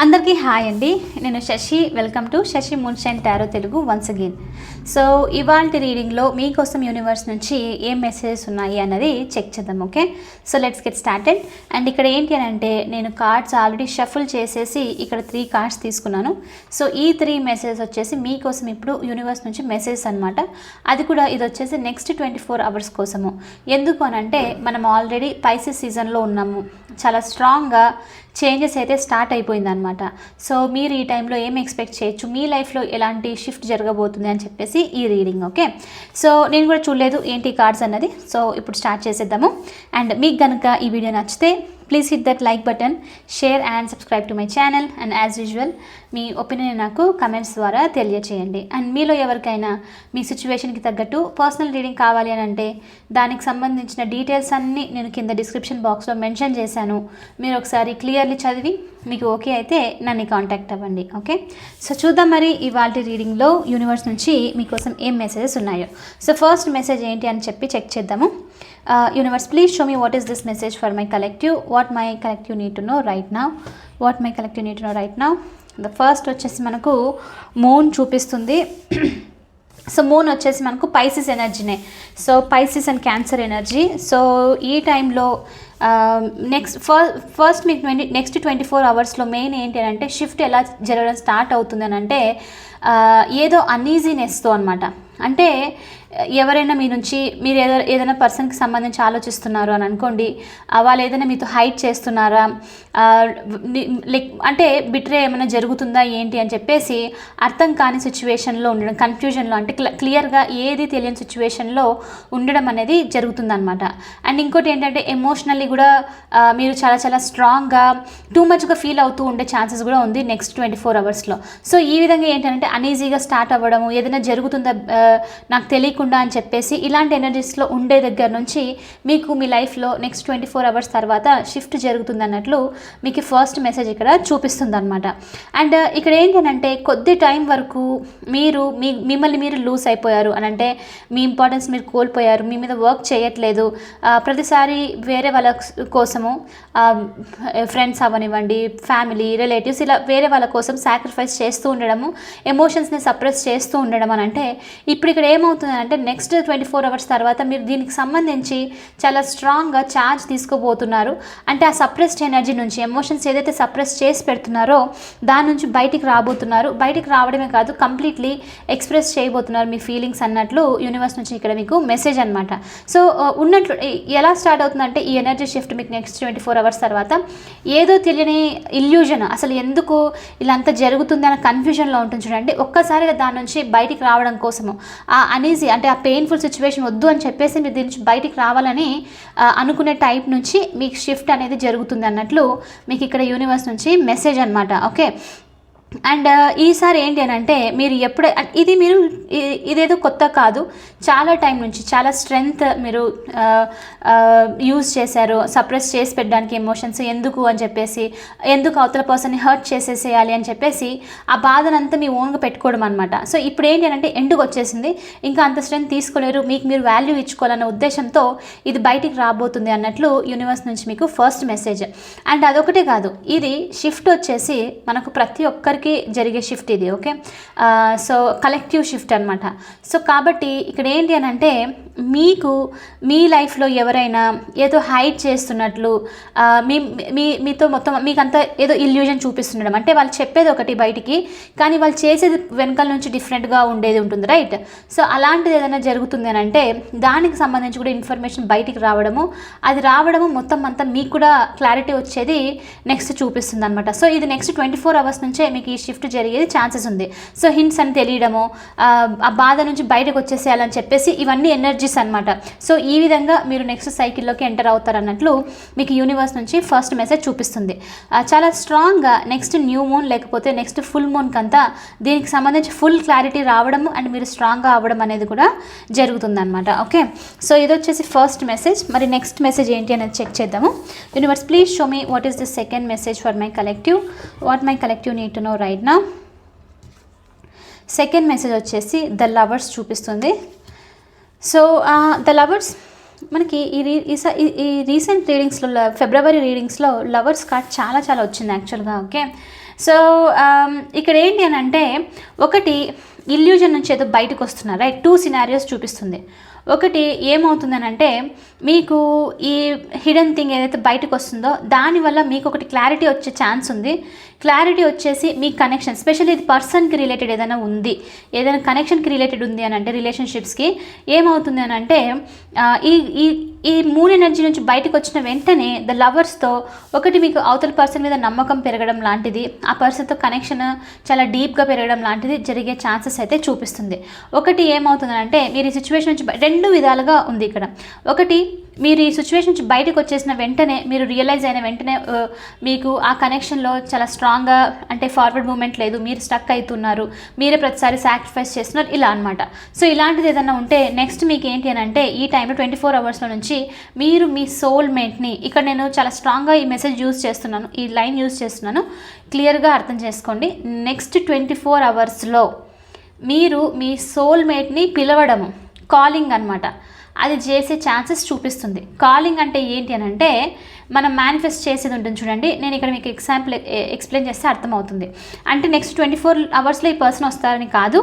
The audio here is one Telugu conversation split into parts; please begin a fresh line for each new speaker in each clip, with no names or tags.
అందరికీ హాయ్ అండి. నేను Shashi. Welcome to Shashi moonshine tarot Telugu once again. So ఇవాల్టి రీడింగ్లో మీకోసం యూనివర్స్ నుంచి ఏం మెసేజెస్ ఉన్నాయి అన్నది చెక్ చేద్దాం. Okay, so let's get started. And ఇక్కడ ఏంటి అని అంటే నేను కార్డ్స్ ఆల్రెడీ షఫుల్ చేసేసి ఇక్కడ 3 కార్డ్స్ తీసుకున్నాను. సో ఈ 3 మెసేజెస్ వచ్చేసి మీకోసం ఇప్పుడు యూనివర్స్ నుంచి మెసేజెస్ అనమాట. అది కూడా ఇది వచ్చేసి నెక్స్ట్ 24 అవర్స్ కోసము. ఎందుకు అని అంటే మనం ఆల్రెడీ పైసెస్ సీజన్లో ఉన్నాము. చాలా స్ట్రాంగ్గా చేంజెస్ అయితే స్టార్ట్ అయిపోయింది అనమాట. సో మీరు ఈ టైంలో ఏం ఎక్స్పెక్ట్ చేయొచ్చు, మీ లైఫ్లో ఎలాంటి షిఫ్ట్ జరగబోతుంది అని చెప్పేసి ఈ రీడింగ్. ఓకే, సో నేను కూడా చూడలేదు ఏంటి కార్డ్స్ అన్నది. సో ఇప్పుడు స్టార్ట్ చేసేద్దాము. అండ్ మీకు కనుక ఈ వీడియో నచ్చితే please hit that like button, share and subscribe to my channel. And as usual me opinion నాకు కమెంట్స్ ద్వారా తెలియచేయండి. అండ్ మీలో ఎవరికైనా మీ సిచ్యువేషన్కి తగ్గట్టు పర్సనల్ రీడింగ్ కావాలి అని అంటే దానికి సంబంధించిన డీటెయిల్స్ అన్నీ నేను కింద డిస్క్రిప్షన్ బాక్స్లో మెన్షన్ చేశాను. మీరు ఒకసారి క్లియర్లీ చదివి మీకు ఓకే అయితే నన్ను కాంటాక్ట్ అవ్వండి. ఓకే, సో చూద్దాం మరి ఇవాల్టి రీడింగ్లో యూనివర్స్ నుంచి మీకోసం ఏం మెసేజెస్ ఉన్నాయో. సో ఫస్ట్ మెసేజ్ ఏంటి అని చెప్పి చెక్ చేద్దాము. Universe, please show me what is this message for my collective. What my collective need to know right now. What my collective need to know right now. The first వచ్చేసి మనకు మూన్ చూపిస్తుంది. సో మూన్ వచ్చేసి మనకు పైసిస్ ఎనర్జీనే. So Pisces and Cancer energy. So ఈ టైంలో ఫస్ట్ మీకు నెక్స్ట్ 24 అవర్స్లో మెయిన్ ఏంటి అని అంటే షిఫ్ట్ ఎలా జరగడం స్టార్ట్ అవుతుంది అని అంటే ఏదో అన్ఈజీనెస్తో అనమాట. అంటే ఎవరైనా మీ నుంచి మీరు ఏదైనా పర్సన్కి సంబంధించి ఆలోచిస్తున్నారు అని అనుకోండి, వాళ్ళు ఏదైనా మీతో హైట్ చేస్తున్నారా, లైక్ అంటే బిట్రే ఏమైనా జరుగుతుందా ఏంటి అని చెప్పేసి అర్థం కాని సిచ్యువేషన్లో ఉండడం, కన్ఫ్యూజన్లో అంటే క్లియర్గా ఏది తెలియని సిచ్యువేషన్లో ఉండడం అనేది జరుగుతుందన్నమాట. అండ్ ఇంకోటి ఏంటంటే ఎమోషనల్లీ కూడా మీరు చాలా చాలా స్ట్రాంగ్గా టూ మచ్గా ఫీల్ అవుతూ ఉండే ఛాన్సెస్ కూడా ఉంది నెక్స్ట్ 24 అవర్స్లో. సో ఈ విధంగా ఏంటంటే అనీజీగా స్టార్ట్ అవ్వడము, ఏదైనా జరుగుతుందా నాకు తెలియకుండా అని చెప్పేసి ఇలాంటి ఎనర్జీస్లో ఉండే దగ్గర నుంచి మీకు మీ లైఫ్లో నెక్స్ట్ 24 అవర్స్ తర్వాత షిఫ్ట్ జరుగుతుంది అన్నట్లు మీకు ఫస్ట్ మెసేజ్ ఇక్కడ చూపిస్తుంది అనమాట. అండ్ ఇక్కడ ఏంటంటే కొద్ది టైం వరకు మిమ్మల్ని మీరు లూజ్ అయిపోయారు అని అంటే మీ ఇంపార్టెన్స్ మీరు కోల్పోయారు, మీ మీద వర్క్ చేయట్లేదు. ప్రతిసారి వేరే వాళ్ళ కోసము ఫ్రెండ్స్ అవ్వనివ్వండి, ఫ్యామిలీ, రిలేటివ్స్, ఇలా వేరే వాళ్ళ కోసం సాక్రిఫైస్ చేస్తూ ఉండడము, ఎమోషన్స్ని సప్రెస్ చేస్తూ ఉండడం అని అంటే ఇప్పుడు ఇక్కడ ఏమవుతుంది అంటే నెక్స్ట్ 24 అవర్స్ తర్వాత మీరు దీనికి సంబంధించి చాలా స్ట్రాంగ్గా ఛార్జ్ తీసుకోబోతున్నారు. అంటే ఆ సప్రెస్డ్ ఎనర్జీ నుంచి, ఎమోషన్స్ ఏదైతే సప్రెస్ చేసి పెడుతున్నారో దాని నుంచి బయటికి రాబోతున్నారు. బయటికి రావడమే కాదు, కంప్లీట్లీ ఎక్స్ప్రెస్ చేయబోతున్నారు మీ ఫీలింగ్స్ అన్నట్లు యూనివర్స్ నుంచి ఇక్కడ మీకు మెసేజ్ అనమాట. సో ఉన్నట్లు ఎలా స్టార్ట్ అవుతుందంటే ఈ ఎనర్జీ షిఫ్ట్ మీకు నెక్స్ట్ 24 అవర్స్ తర్వాత ఏదో తెలియని ఇల్యూజన్, అసలు ఎందుకు ఇలా అంతా జరుగుతుంది అన్న కన్ఫ్యూజన్లో ఉంటుంది చూడండి. ఒక్కసారిగా దాని నుంచి బయటికి రావడం కోసము ఆ అనీజీ అంటే ఆ పెయిన్ఫుల్ సిచ్యువేషన్ వద్దు అని చెప్పేసి మీరు దీని నుంచి బయటికి రావాలని అనుకునే టైప్ నుంచి మీకు షిఫ్ట్ అనేది జరుగుతుంది అన్నట్లు మీకు ఇక్కడ యూనివర్స్ నుంచి మెసేజ్ అనమాట. ఓకే, అండ్ ఈసారి ఏంటి అని అంటే మీరు ఇదేదో కొత్త కాదు, చాలా టైం నుంచి చాలా స్ట్రెంగ్త్ మీరు యూజ్ చేశారు సప్రెస్ చేసి పెట్టడానికి ఎమోషన్స్. ఎందుకు అని చెప్పేసి, ఎందుకు అవతల పర్సన్ని హర్ట్ చేసేసేయాలి అని చెప్పేసి ఆ బాధనంతా మీ ఓన్గా పెట్టుకోవడం అనమాట. సో ఇప్పుడు ఏంటి అంటే ఎండుకు వచ్చేసింది, ఇంకా అంత స్ట్రెంగ్త్ తీసుకోలేరు, మీకు మీరు వాల్యూ ఇచ్చుకోవాలన్న ఉద్దేశంతో ఇది బయటికి రాబోతుంది అన్నట్లు యూనివర్స్ నుంచి మీకు ఫస్ట్ మెసేజ్. అండ్ అదొకటే కాదు, ఇది షిఫ్ట్ వచ్చేసి మనకు ప్రతి ఒక్కరికి జరిగే షిఫ్ట్ ఇది. ఓకే, సో కలెక్టివ్ షిఫ్ట్ అనమాట. సో కాబట్టి ఇక్కడ ఏంటి అని అంటే మీకు మీ లైఫ్లో ఎవరైనా ఏదో హైడ్ చేస్తున్నట్లు మీతో మొత్తం మీకంతా ఏదో ఇల్యూజన్ చూపిస్తుండడం, అంటే వాళ్ళు చెప్పేది ఒకటి బయటికి కానీ వాళ్ళు చేసేది వెనకాల నుంచి డిఫరెంట్గా ఉండేది ఉంటుంది, రైట్? సో అలాంటిది ఏదైనా జరుగుతుంది అని అంటే దానికి సంబంధించి కూడా ఇన్ఫర్మేషన్ బయటికి రావడము మొత్తం అంతా మీకు కూడా క్లారిటీ వచ్చేది నెక్స్ట్ చూపిస్తుంది అనమాట. సో ఇది నెక్స్ట్ 24 అవర్స్ నుంచే మీకు ఈ షిఫ్ట్ జరిగేది ఛాన్సెస్ ఉంది. సో హింట్స్ అని తెలియడము, ఆ బాధ నుంచి బయటకు వచ్చేసేయాలని చెప్పేసి ఇవన్నీ ఎనర్జీస్ అనమాట. సో ఈ విధంగా మీరు నెక్స్ట్ సైకిల్లోకి ఎంటర్ అవుతారు అన్నట్లు మీకు యూనివర్స్ నుంచి ఫస్ట్ మెసేజ్ చూపిస్తుంది. చాలా స్ట్రాంగ్గా నెక్స్ట్ న్యూ మూన్ లేకపోతే నెక్స్ట్ ఫుల్ మూన్కి అంతా దీనికి సంబంధించి ఫుల్ క్లారిటీ రావడము అండ్ మీరు స్ట్రాంగ్గా అవ్వడం అనేది కూడా జరుగుతుంది అనమాట. ఓకే, సో ఇది వచ్చేసి ఫస్ట్ మెసేజ్. మరి నెక్స్ట్ మెసేజ్ ఏంటి అనేది చెక్ చేద్దాము. Universe, please show me what is the second message for my collective. What my collective need to know right now. Second message వచ్చేసి ద లవర్స్ చూపిస్తుంది. సో ద లవర్స్, మనకి ఈ రీసెంట్ రీడింగ్స్లో ఫిబ్రవరి రీడింగ్స్లో లవర్స్ కార్డ్ చాలా చాలా వచ్చింది యాక్చువల్గా. ఓకే, సో ఇక్కడ ఏంటి అని అంటే ఒకటి ఇల్యూజన్ నుంచి ఏదో బయటకు వస్తున్నారు, రైట్. 2 సినారియోస్ చూపిస్తుంది. ఒకటి ఏమవుతుందని అంటే మీకు ఈ హిడెన్ థింగ్ ఏదైతే బయటకు వస్తుందో దానివల్ల మీకు ఒకటి క్లారిటీ వచ్చే ఛాన్స్ ఉంది. క్లారిటీ వచ్చేసి మీ కనెక్షన్, స్పెషల్లీ ఇది పర్సన్కి రిలేటెడ్ ఏదైనా ఉంది, ఏదైనా కనెక్షన్కి రిలేటెడ్ ఉంది అని అంటే రిలేషన్షిప్స్కి ఏమవుతుంది అని అంటే ఈ మూన్ ఎనర్జీ నుంచి బయటకు వచ్చిన వెంటనే ద లవర్స్తో ఒకటి మీకు అవతల పర్సన్ మీద నమ్మకం పెరగడం లాంటిది, ఆ పర్సన్తో కనెక్షన్ చాలా డీప్గా పెరగడం లాంటిది జరిగే ఛాన్సెస్ అయితే చూపిస్తుంది. ఒకటి ఏమవుతుంది అంటే మీరు ఈ సిచ్యువేషన్ నుంచి 2 విధాలుగా ఉంది ఇక్కడ. ఒకటి మీరు ఈ సిచ్యువేషన్ నుంచి బయటకు వచ్చేసిన వెంటనే, మీరు రియలైజ్ అయిన వెంటనే మీకు ఆ కనెక్షన్లో చాలా స్ట్రాంగ్గా అంటే ఫార్వర్డ్ మూమెంట్ లేదు, మీరు స్టక్ అవుతున్నారు, మీరే ప్రతిసారి సాక్రిఫైస్ చేస్తున్నారు, ఇలా అనమాట. సో ఇలాంటిది ఏదైనా ఉంటే నెక్స్ట్ మీకు ఏంటి అని అంటే ఈ టైంలో 24 అవర్స్లో నుంచి మీరు మీ సోల్మేట్ని, ఇక్కడ నేను చాలా స్ట్రాంగ్గా ఈ మెసేజ్ యూజ్ చేస్తున్నాను, ఈ లైన్ యూజ్ చేస్తున్నాను, క్లియర్గా అర్థం చేసుకోండి. నెక్స్ట్ 24 అవర్స్లో మీరు మీ సోల్మేట్ని పిలవడము, కాలింగ్ అనమాట, అది చేసే ఛాన్సెస్ చూపిస్తుంది. కాలింగ్ అంటే ఏంటి అని అంటే మనం మేనిఫెస్ట్ చేసేది ఉంటుంది చూడండి. నేను ఇక్కడ మీకు ఎక్స్ప్లెయిన్ చేస్తే అర్థమవుతుంది. అంటే నెక్స్ట్ 24 అవర్స్లో ఈ పర్సన్ వస్తారని కాదు,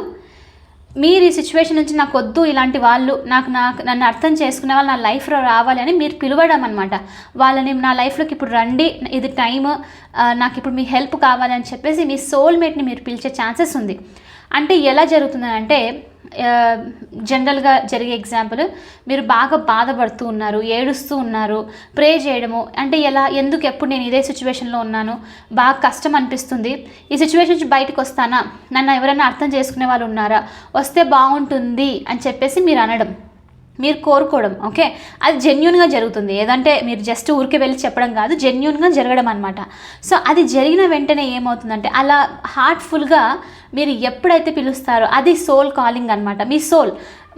మీరు ఈ సిచ్యువేషన్ నుంచి నాకు వద్దు, ఇలాంటి వాళ్ళు నన్ను అర్థం చేసుకునే వాళ్ళు నా లైఫ్లో రావాలి అని మీరు పిలవడం అనమాట. వాళ్ళని నా లైఫ్లోకి ఇప్పుడు రండి, ఇది టైమ్, నాకు ఇప్పుడు మీ హెల్ప్ కావాలి అని చెప్పేసి మీ సోల్మేట్ని మీరు పిలిచే ఛాన్సెస్ ఉంది. అంటే ఎలా జరుగుతుందని అంటే జనరల్గా జరిగే ఎగ్జాంపుల్, మీరు బాగా బాధపడుతూ ఉన్నారు, ఏడుస్తూ ఉన్నారు, ప్రే చేయడము, అంటే ఎందుకు ఎప్పుడు నేను ఇదే సిచ్యువేషన్లో ఉన్నాను, బాగా కష్టం అనిపిస్తుంది, ఈ సిచ్యువేషన్ నుంచి బయటకు వస్తానా, నన్ను ఎవరైనా అర్థం చేసుకునే వాళ్ళు ఉన్నారా, వస్తే బాగుంటుంది అని చెప్పేసి మీరు అనడం, మీరు కోరుకోవడం. ఓకే, అది జెన్యూన్గా జరుగుతుంది. ఏదంటే మీరు జస్ట్ ఊరికే వెళ్ళి చెప్పడం కాదు, జెన్యూన్గా జరగడం అనమాట. సో అది జరిగిన వెంటనే ఏమవుతుందంటే అలా హార్ట్ఫుల్గా మీరు ఎప్పుడైతే పిలుస్తారో అది సోల్ కాలింగ్ అనమాట. మీ సోల్,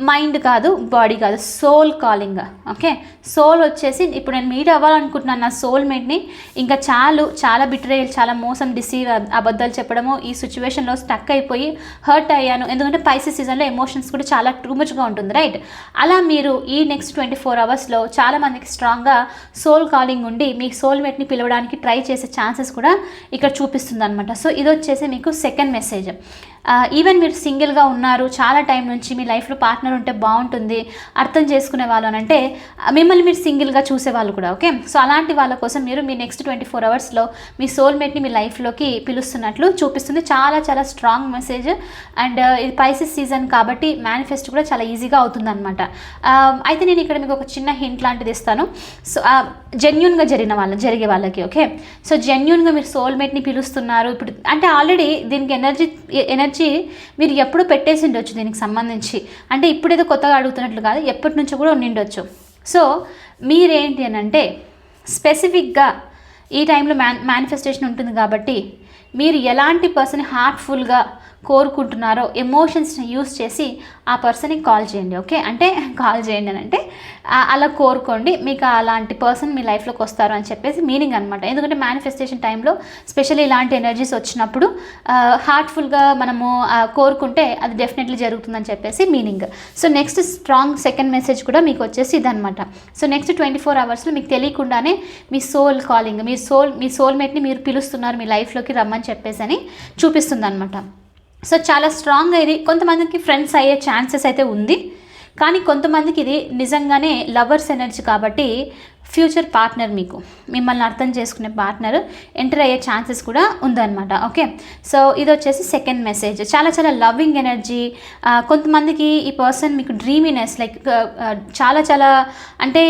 మైండ్ కాదు, బాడీ కాదు, సోల్ కాలింగ్. ఓకే, సోల్ వచ్చేసి ఇప్పుడు నేను మీట్ అవ్వాలనుకుంటున్నాను నా సోల్మేట్ని, ఇంకా చాలా బిట్రేయల్, చాలా మోసం, డిసీవ్, అబద్ధాలు చెప్పడము, ఈ సిచ్యువేషన్లో స్టక్ అయిపోయి హర్ట్ అయ్యాను. ఎందుకంటే పైసెస్ సీజన్లో ఎమోషన్స్ కూడా చాలా టూ మచ్గా ఉంటుంది, రైట్. అలా మీరు ఈ నెక్స్ట్ 24 అవర్స్లో చాలామందికి స్ట్రాంగ్గా సోల్ కాలింగ్ ఉండి మీ సోల్మేట్ని పిలవడానికి ట్రై చేసే ఛాన్సెస్ కూడా ఇక్కడ చూపిస్తుంది అనమాట. సో ఇది వచ్చేసి మీకు సెకండ్ మెసేజ్. ఈవెన్ మీరు సింగిల్గా ఉన్నారు, చాలా టైం నుంచి మీ లైఫ్లో పార్ట్నర్ ఉంటే బాగుంటుంది, అర్థం చేసుకునే వాళ్ళు అని అంటే మిమ్మల్ని మీరు సింగిల్గా చూసేవాళ్ళు కూడా. ఓకే, సో అలాంటి వాళ్ళ కోసం మీరు మీ నెక్స్ట్ 24 అవర్స్లో మీ సోల్మేట్ని మీ లైఫ్లోకి పిలుస్తున్నట్లు చూపిస్తుంది. చాలా చాలా స్ట్రాంగ్ మెసేజ్. అండ్ ఇది పైసెస్ సీజన్ కాబట్టి మేనిఫెస్ట్ కూడా చాలా ఈజీగా అవుతుంది అనమాట. అయితే నేను ఇక్కడ మీకు ఒక చిన్న హింట్ లాంటిది ఇస్తాను. సో జెన్యూన్గా జరిగే వాళ్ళకి. ఓకే, సో జెన్యూన్గా మీరు సోల్మేట్ని పిలుస్తున్నారు ఇప్పుడు అంటే ఆల్రెడీ దీనికి ఎనర్జీ మీరు ఎప్పుడు పెట్టేసి ఉండొచ్చు దీనికి సంబంధించి, అంటే ఇప్పుడేదో కొత్తగా అడుగుతున్నట్లు కాదు, ఎప్పటి నుంచో కూడా ఉండిండొచ్చు. సో మీరేంటి అని అంటే స్పెసిఫిక్గా ఈ టైంలో మేనిఫెస్టేషన్ ఉంటుంది కాబట్టి మీరు ఎలాంటి పర్సన్ హార్ట్ఫుల్గా కోరుకుంటున్నారో ఎమోషన్స్ని యూస్ చేసి ఆ పర్సన్కి కాల్ చేయండి. ఓకే, అంటే కాల్ చేయండి అని అంటే అలా కోరుకోండి, మీకు అలాంటి పర్సన్ మీ లైఫ్లోకి వస్తారు అని చెప్పేసి మీనింగ్ అనమాట. ఎందుకంటే మేనిఫెస్టేషన్ టైంలో స్పెషల్లీ ఇలాంటి ఎనర్జీస్ వచ్చినప్పుడు హార్ట్ఫుల్గా మనము కోరుకుంటే అది డెఫినెట్లీ జరుగుతుందని చెప్పేసి meaning. So next strong second message కూడా మీకు వచ్చేసి ఇదనమాట. సో నెక్స్ట్ 24 అవర్స్లో మీకు తెలియకుండానే మీ సోల్ కాలింగ్, మీ సోల్మేట్ని మీరు పిలుస్తున్నారు మీ లైఫ్లోకి రమ్మని చెప్పేసి అని చూపిస్తుంది అనమాట. సో చాలా స్ట్రాంగ్గా ఇది కొంతమందికి ఫ్రెండ్స్ అయ్యే ఛాన్సెస్ అయితే ఉంది, కానీ కొంతమందికి ఇది నిజంగానే లవర్స్ ఎనర్జీ కాబట్టి ఫ్యూచర్ పార్ట్నర్, మిమ్మల్ని అర్థం చేసుకునే పార్ట్నర్ ఎంటర్ అయ్యే ఛాన్సెస్ కూడా ఉందన్నమాట. ఓకే, సో ఇది వచ్చేసి సెకండ్ మెసేజ్. చాలా చాలా లవింగ్ ఎనర్జీ. కొంతమందికి ఈ పర్సన్ మీకు డ్రీమీనెస్, లైక్ చాలా అంటే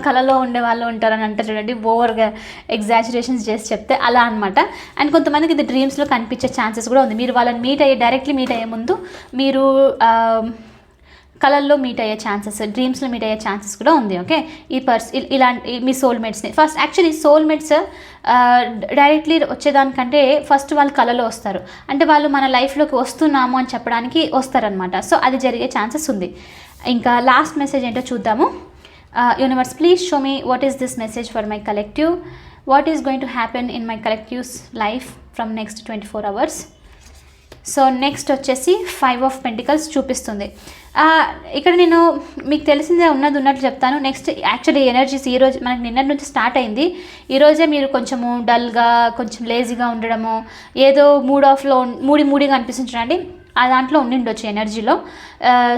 కళలో ఉండే వాళ్ళు ఉంటారని అంటారు చూడండి, ఓవర్గా ఎగ్జాజరేషన్స్ చేసి చెప్తే అలా అనమాట. అండ్ కొంతమందికి ఇది డ్రీమ్స్లో కనిపించే ఛాన్సెస్ కూడా ఉంది. మీరు వాళ్ళని డైరెక్ట్లీ మీట్ అయ్యే ముందు మీరు కళల్లో మీట్ అయ్యే ఛాన్సెస్, డ్రీమ్స్లో మీట్ అయ్యే ఛాన్సెస్ కూడా ఉంది. ఓకే, ఇలాంటి మీ సోల్మేట్స్ని ఫస్ట్ యాక్చువల్లీ సోల్మేట్స్ డైరెక్ట్లీ వచ్చేదానికంటే ఫస్ట్ వాళ్ళు కళలో వస్తారు, అంటే వాళ్ళు మన లైఫ్లోకి వస్తున్నాము అని చెప్పడానికి వస్తారనమాట. సో అది జరిగే ఛాన్సెస్ ఉంది. ఇంకా లాస్ట్ మెసేజ్ ఏంటో చూద్దాము. Universe, please show me what is this message for my collective. What is going to happen in my collective's life from next 24 hours. So next వచ్చేసి 5 of Pentacles చూపిస్తుంది. ఇక్కడ నేను మీకు తెలిసిందే ఉన్నట్లు చెప్తాను. నెక్స్ట్ యాక్చువల్లీ ఎనర్జీస్ ఈరోజు మనకి నిన్నటి నుంచి స్టార్ట్ అయింది. ఈరోజే మీరు కొంచెము డల్గా, కొంచెం లేజీగా ఉండడము, ఏదో మూడీగా అనిపిస్తుంది చూడండి, ఆ దాంట్లో ఉండిండొచ్చు ఎనర్జీలో.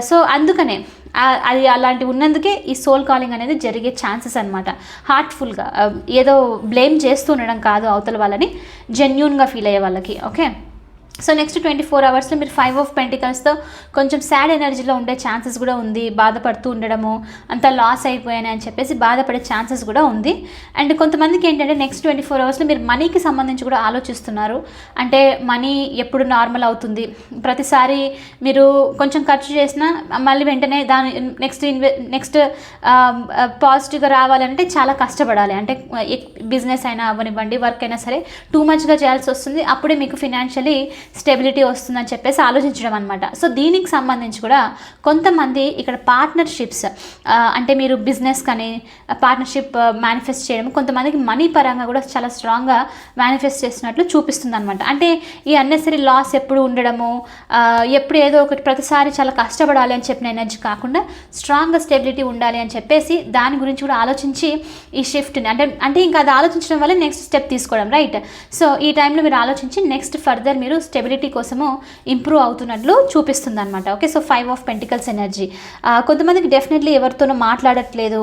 సో అందుకనే అది అలాంటివి ఉన్నందుకే ఈ సోల్ కాలింగ్ అనేది జరిగే ఛాన్సెస్ అనమాట. హార్ట్ఫుల్గా ఏదో బ్లేమ్ చేస్తూ ఉండడం కాదు అవతల వాళ్ళని, జెన్యూన్గా ఫీల్ అయ్యే వాళ్ళకి. ఓకే, సో నెక్స్ట్ 24 అవర్స్లో మీరు 5 ఆఫ్ పెంటికల్స్తో కొంచెం సాడ్ ఎనర్జీలో ఉండే ఛాన్సెస్ కూడా ఉంది. బాధపడుతూ ఉండడము, అంతా లాస్ అయిపోయాను అని చెప్పేసి బాధపడే ఛాన్సెస్ కూడా ఉంది. అండ్ కొంతమందికి ఏంటంటే నెక్స్ట్ 24 అవర్స్లో మీరు మనీకి సంబంధించి కూడా ఆలోచిస్తున్నారు. అంటే మనీ ఎప్పుడు నార్మల్ అవుతుంది, ప్రతిసారి మీరు కొంచెం ఖర్చు చేసినా మళ్ళీ వెంటనే దాని నెక్స్ట్ పాజిటివ్గా రావాలంటే చాలా కష్టపడాలి. అంటే బిజినెస్ అయినా అవ్వనివ్వండి, వర్క్ అయినా సరే టూ మచ్గా చేయాల్సి వస్తుంది. అప్పుడే మీకు ఫినాన్షియలీ స్టెబిలిటీ వస్తుందని చెప్పేసి ఆలోచించడం అనమాట. సో దీనికి సంబంధించి కూడా కొంతమంది ఇక్కడ పార్ట్నర్షిప్స్, అంటే మీరు బిజినెస్ కానీ పార్ట్నర్షిప్ మేనిఫెస్ట్ చేయడం, కొంతమందికి మనీ పరంగా కూడా చాలా స్ట్రాంగ్గా మేనిఫెస్ట్ చేసినట్లు చూపిస్తుంది అనమాట. అంటే ఈ అన్నెసరీ లాస్ ఎప్పుడు ఉండడము, ఎప్పుడు ఏదో ఒకటి ప్రతిసారి చాలా కష్టపడాలి అని చెప్పిన ఎనర్జీ కాకుండా స్ట్రాంగ్గా స్టెబిలిటీ ఉండాలి అని చెప్పేసి దాని గురించి కూడా ఆలోచించి ఈ షిఫ్ట్ని అంటే ఇంకా అది ఆలోచించడం వల్ల నెక్స్ట్ స్టెప్ తీసుకోవడం, రైట్? సో ఈ టైంలో మీరు ఆలోచించి నెక్స్ట్ ఫర్దర్ మీరు స్టెబిలిటీ కోసము ఇంప్రూవ్ అవుతున్నట్లు చూపిస్తుంది అనమాట. Okay, so 5 of pentacles energy. కొంతమందికి డెఫినెట్లీ ఎవరితోనూ మాట్లాడట్లేదు,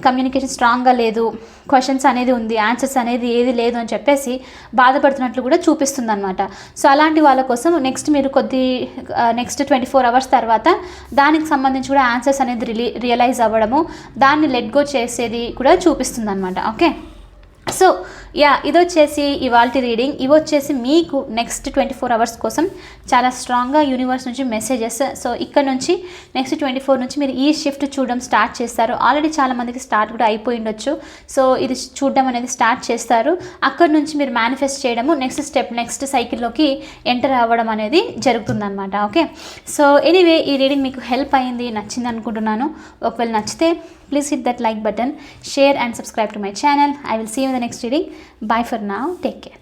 కమ్యూనికేషన్ స్ట్రాంగ్గా లేదు, క్వశ్చన్స్ అనేది ఉంది, ఆన్సర్స్ అనేది ఏది లేదు అని చెప్పేసి బాధపడుతున్నట్లు కూడా చూపిస్తుంది అనమాట. సో అలాంటి వాళ్ళ కోసం నెక్స్ట్ మీరు నెక్స్ట్ 24 అవర్స్ తర్వాత దానికి సంబంధించి కూడా ఆన్సర్స్ అనేది రియలైజ్ అవ్వడము, దాన్ని లెట్ గో చేసేది కూడా చూపిస్తుంది అనమాట. ఓకే, సో ఇది వచ్చేసి ఇవాళ రీడింగ్. ఇవి వచ్చేసి మీకు నెక్స్ట్ 24 అవర్స్ కోసం చాలా స్ట్రాంగ్గా యూనివర్స్ నుంచి మెసేజెస్. సో ఇక్కడ నుంచి నెక్స్ట్ 24 నుంచి మీరు ఈ షిఫ్ట్ చూడడం స్టార్ట్ చేస్తారు. ఆల్రెడీ చాలామందికి స్టార్ట్ కూడా అయిపోయి ఉండొచ్చు. సో ఇది చూడడం అనేది స్టార్ట్ చేస్తారు. అక్కడ నుంచి మీరు మేనిఫెస్ట్ చేయడము, నెక్స్ట్ సైకిల్లోకి ఎంటర్ అవ్వడం అనేది జరుగుతుందన్నమాట. ఓకే, సో ఎనీవే ఈ రీడింగ్ మీకు హెల్ప్ అయ్యింది, నచ్చింది అనుకుంటున్నాను. ఒకవేళ నచ్చితే please hit that like button, share and subscribe to my channel. I will see you in the next reading. Bye for now. Take care.